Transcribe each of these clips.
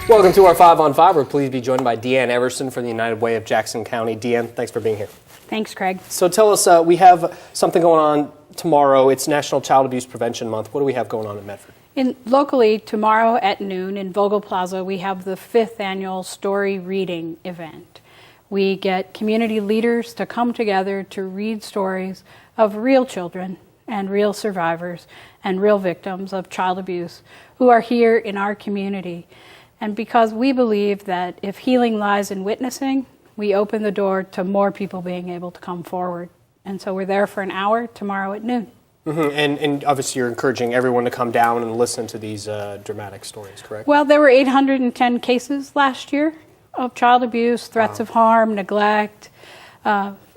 Welcome to our 5 on 5. We're pleased to be joined by Deanne Everson from the United Way of Jackson County. Deanne, thanks for being here. Thanks, Craig. So tell us, we have something going on tomorrow. It's National Child Abuse Prevention Month. What do we have going on in Medford? Locally, tomorrow at noon in Vogel Plaza, we have the 5th annual story reading event. We get community leaders to come together to read stories of real children and real survivors and real victims of child abuse who are here in our community. And because we believe that if healing lies in witnessing, we open the door to more people being able to come forward. And so we're there for an hour tomorrow at noon. Mm-hmm. And obviously you're encouraging everyone to come down and listen to these dramatic stories, correct? Well, there were 810 cases last year of child abuse, threats of harm, neglect,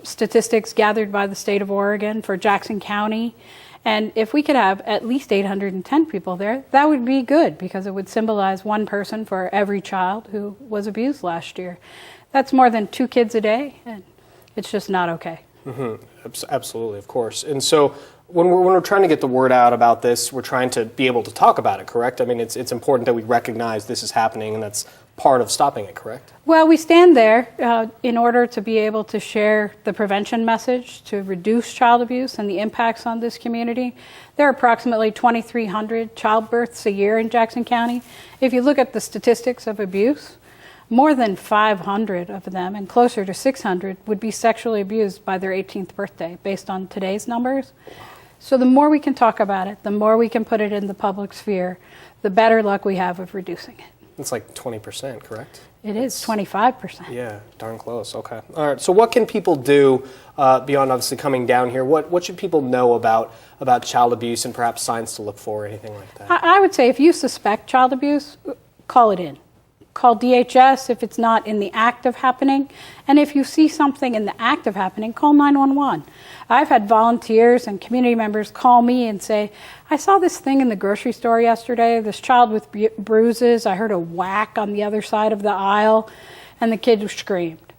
statistics gathered by the state of Oregon for Jackson County. And if we could have at least 810 people there, that would be good because it would symbolize one person for every child who was abused last year. That's more than 2 kids a day, and it's just not okay. Mm-hmm. Absolutely, of course. And so when we're trying to get the word out about this, we're trying to be able to talk about it, correct? I mean, it's important that we recognize this is happening, and that's part of stopping it, correct? Well, we stand there in order to be able to share the prevention message to reduce child abuse and the impacts on this community. There are approximately 2,300 childbirths a year in Jackson County. If you look at the statistics of abuse, more than 500 of them, and closer to 600, would be sexually abused by their 18th birthday, based on today's numbers. So the more we can talk about it, the more we can put it in the public sphere, the better luck we have of reducing it. It's like 20%, correct? It is 25%. Yeah, darn close. Okay. All right. So what can people do beyond obviously coming down here? What should people know about child abuse and perhaps signs to look for or anything like that? I would say if you suspect child abuse, call it in. Call DHS if it's not in the act of happening. And if you see something in the act of happening, call 911. I've had volunteers and community members call me and say, I saw this thing in the grocery store yesterday, this child with bruises. I heard a whack on the other side of the aisle, and the kid screamed.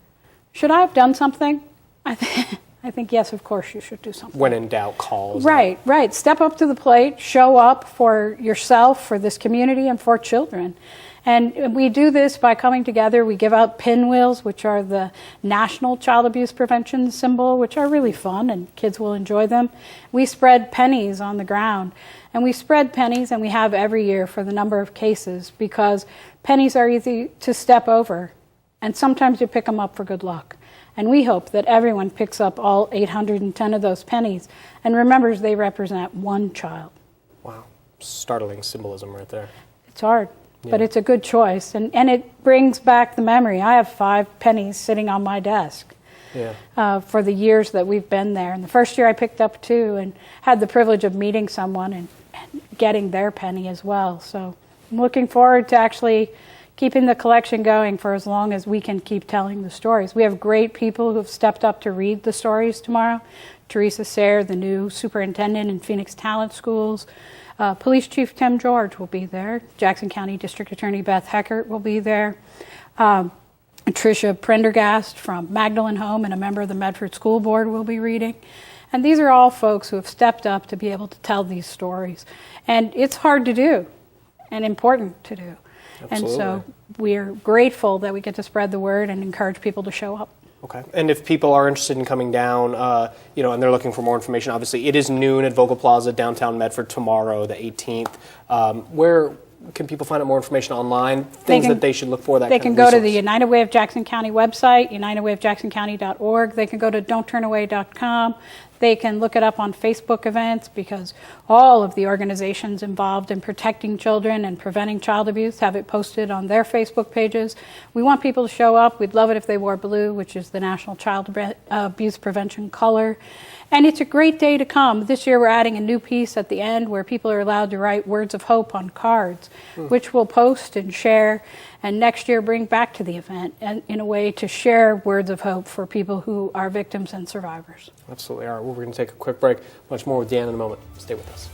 Should I have done something? I think yes, of course you should do something. When in doubt, call. Right. Step up to the plate, show up for yourself, for this community, and for children. And we do this by coming together. We give out pinwheels, which are the National Child Abuse Prevention symbol, which are really fun and kids will enjoy them. We spread pennies on the ground. And we spread pennies, and we have every year for the number of cases, because pennies are easy to step over. And sometimes you pick them up for good luck. And we hope that everyone picks up all 810 of those pennies and remembers they represent one child. Wow. Startling symbolism right there. It's hard. Yeah. But it's a good choice, and it brings back the memory. I have 5 pennies sitting on my desk for the years that we've been there. And the first year I picked up 2 and had the privilege of meeting someone and getting their penny as well. So I'm looking forward to actually keeping the collection going for as long as we can keep telling the stories. We have great people who have stepped up to read the stories tomorrow. Teresa Sayre, the new superintendent in Phoenix Talent Schools. Police Chief Tim George will be there. Jackson County District Attorney Beth Heckert will be there. Tricia Prendergast from Magdalen Home and a member of the Medford School Board will be reading. And these are all folks who have stepped up to be able to tell these stories. And it's hard to do and important to do. Absolutely. And so we're grateful that we get to spread the word and encourage people to show up. Okay. And if people are interested in coming down, and they're looking for more information, obviously it is noon at Vogel Plaza, downtown Medford, tomorrow, the 18th. Where can people find out more information online? Things that they should look for? They can go to the United Way of Jackson County website, unitedwayofjacksoncounty.org. They can go to don'tturnaway.com. They can look it up on Facebook events, because all of the organizations involved in protecting children and preventing child abuse have it posted on their Facebook pages. We want people to show up. We'd love it if they wore blue, which is the National Child Abuse Prevention color. And it's a great day to come. This year we're adding a new piece at the end where people are allowed to write words of hope on cards, which we'll post and share, and next year bring back to the event and in a way to share words of hope for people who are victims and survivors. Absolutely. All right, well, we're going to take a quick break. Much more with Deanne in a moment. Stay with us.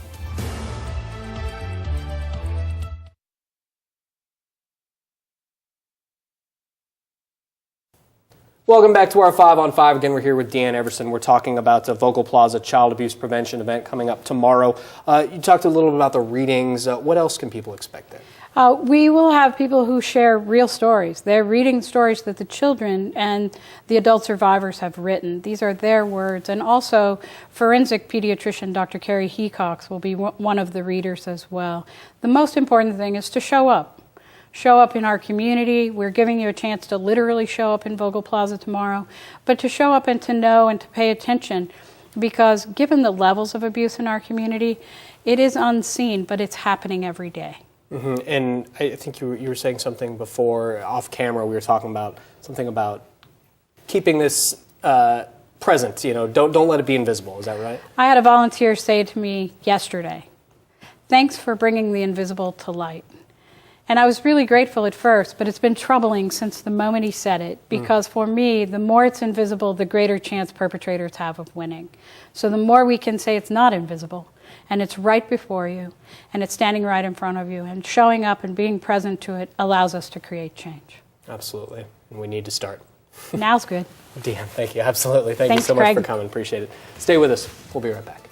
Welcome back to our 5 on 5. Again, we're here with Deanne Everson. We're talking about the Vogel Plaza Child Abuse Prevention event coming up tomorrow. You talked a little bit about the readings. What else can people expect there? We will have people who share real stories. They're reading stories that the children and the adult survivors have written. These are their words. And also, forensic pediatrician Dr. Carrie Hecox will be one of the readers as well. The most important thing is to show up. Show up in our community. We're giving you a chance to literally show up in Vogel Plaza tomorrow, but to show up and to know and to pay attention, because given the levels of abuse in our community, it is unseen, but it's happening every day. Mm-hmm. And I think you were saying something before, off camera, we were talking about something about keeping this present, don't let it be invisible, is that right? I had a volunteer say to me yesterday, "Thanks for bringing the invisible to light." And I was really grateful at first, but it's been troubling since the moment he said it, because for me, the more it's invisible, the greater chance perpetrators have of winning. So the more we can say it's not invisible, and it's right before you, and it's standing right in front of you, and showing up and being present to it allows us to create change. Absolutely. And we need to start. Now's good. Deanne, thank you. Absolutely. Thank Thanks, you so much Craig. for coming. Appreciate it. Stay with us. We'll be right back.